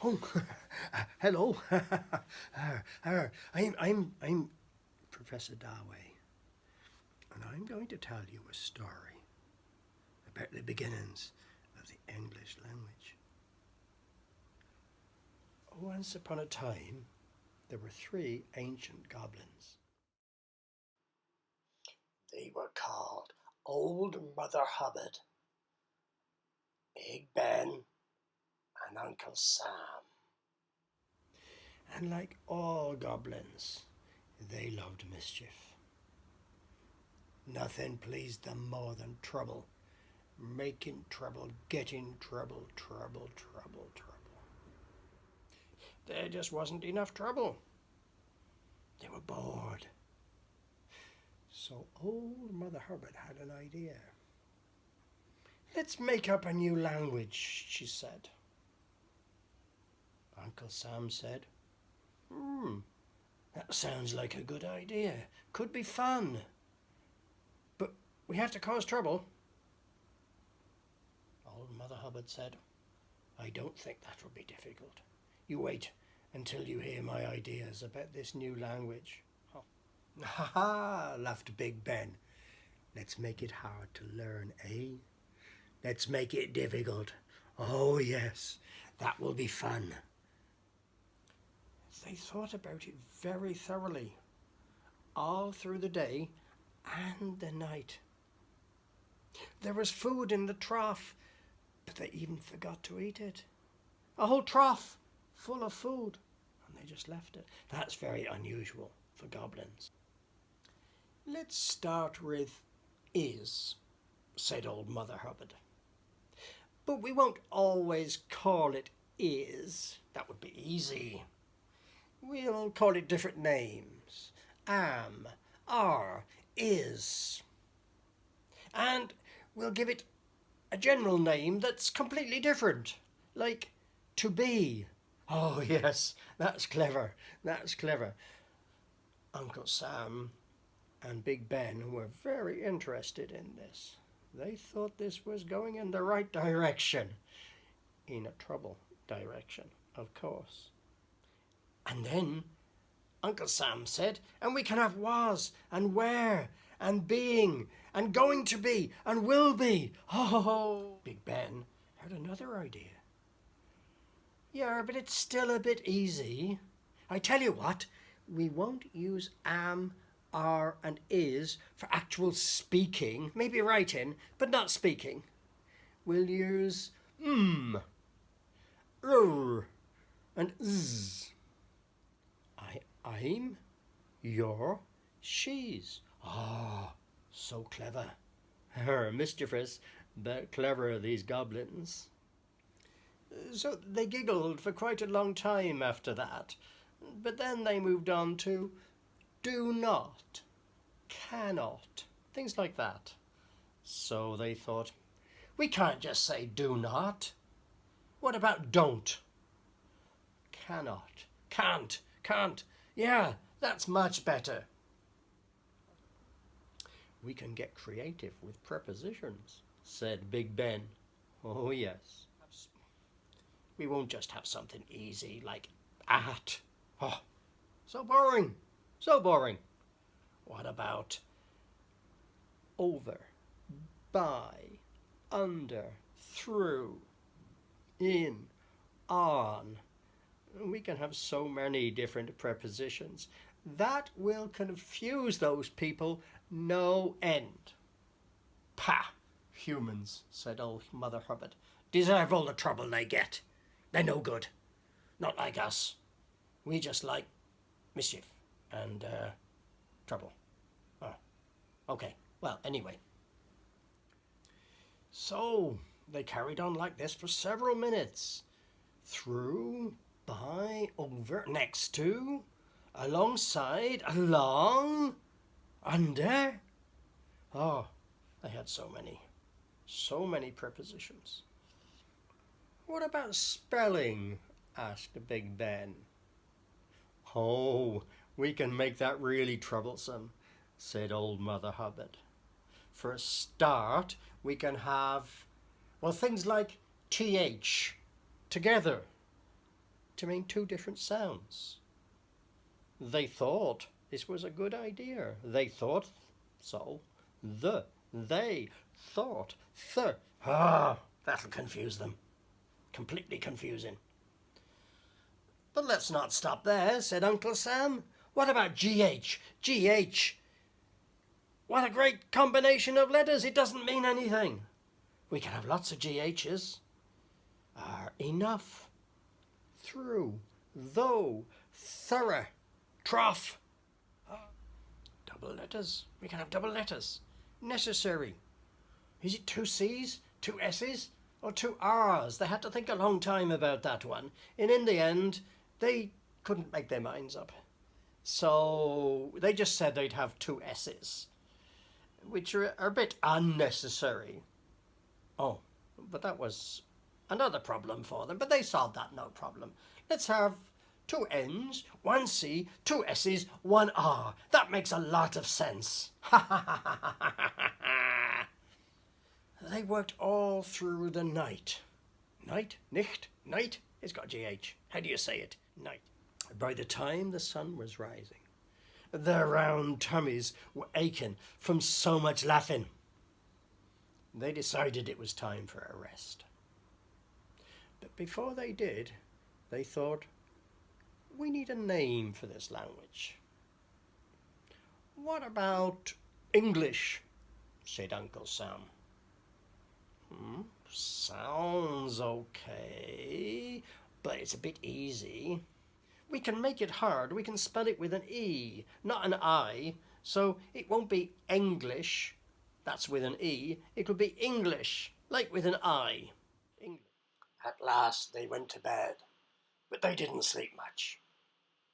Oh, hello. I'm Professor Dawei, and I'm going to tell you a story about the beginnings of the English language. Once upon a time, there were three ancient goblins. They were called Old Mother Hubbard, Big Ben, and Uncle Sam. And like all goblins, they loved mischief. Nothing pleased them more than trouble. Making trouble, getting trouble, trouble. There just wasn't enough trouble. They were bored. So old Mother Hubbard had an idea. Let's make up a new language, she said. Uncle Sam said, that sounds like a good idea. Could be fun. But we have to cause trouble. Old Mother Hubbard said, I don't think that will be difficult. You wait until you hear my ideas about this new language. Oh. Ha ha, laughed Big Ben. Let's make it hard to learn, eh? Let's make it difficult. Oh yes, that will be fun. They thought about it very thoroughly, all through the day and the night. There was food in the trough, but they even forgot to eat it. A whole trough full of food, and they just left it. That's very unusual for goblins. Let's start with is, said old Mother Hubbard. But we won't always call it is. That would be easy. We'll call it different names. Am, are, is. And we'll give it a general name that's completely different, like to be. Oh yes, that's clever, that's clever. Uncle Sam and Big Ben were very interested in this. They thought this was going in the right direction. In a trouble direction, of course. And then Uncle Sam said, and we can have was and where and being and going to be and will be. Oh, Big Ben had another idea. Yeah, but it's still a bit easy. I tell you what, we won't use am, are and is for actual speaking, maybe writing, but not speaking. We'll use and z. I'm, you're, she's. Ah, so clever. Mischievous, but clever, these goblins. So they giggled for quite a long time after that, but then they moved on to do not, cannot, things like that. So they thought, we can't just say do not. What about don't? Cannot, can't. Yeah, that's much better. We can get creative with prepositions, said Big Ben. Oh yes. We won't just have something easy like at. Oh, so boring, so boring. What about over, by, under, through, in, on? We can have so many different prepositions. That will confuse those people no end. Pah! Humans, said old Mother Hubbard, deserve all the trouble they get. They're no good. Not like us. We just like mischief and trouble. Oh, okay. Well, anyway. So they carried on like this for several minutes. Through, by, over, next to, alongside, along, under. Oh, they had so many prepositions. What about spelling? Asked Big Ben. Oh, we can make that really troublesome, said old Mother Hubbard. For a start, we can have, well, things like th, together, to mean two different sounds. They thought this was a good idea. They thought so. They thought that'll confuse them. Completely confusing. But let's not stop there, said Uncle Sam. What about GH? GH. What a great combination of letters. It doesn't mean anything. We can have lots of GHs. Are enough. Through. Though. Thorough. Trough. Double letters. We can have double letters. Necessary. Is it two C's, two S's, or two R's? They had to think a long time about that one. And in the end, they couldn't make their minds up. So they just said they'd have two S's, which are a bit unnecessary. Oh, but that was another problem for them. But they solved that, no problem. Let's have two N's, one C, two S's, one R. That makes a lot of sense. They worked all through the night. Night? Nicht? Night? It's got GH. How do you say it? Night. By the time the sun was rising, their round tummies were aching from so much laughing. They decided it was time for a rest. But before they did, they thought, we need a name for this language. What about English? Said Uncle Sam. Sounds okay, but it's a bit easy. We can make it hard. We can spell it with an E, not an I, so it won't be English. That's with an E. It'll be English, like with an I. English. At last they went to bed, but they didn't sleep much.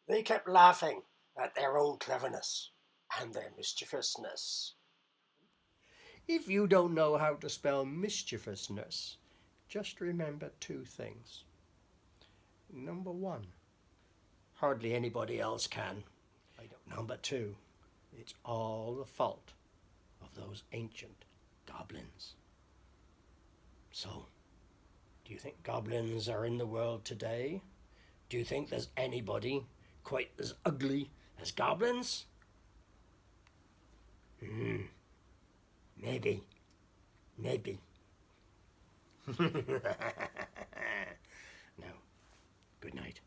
They kept laughing at their own cleverness and their mischievousness. If you don't know how to spell mischievousness, just remember two things. Number one, hardly anybody else can. Number two, it's all the fault of those ancient goblins. So, do you think goblins are in the world today? Do you think there's anybody quite as ugly as goblins? Maybe. No. Good night.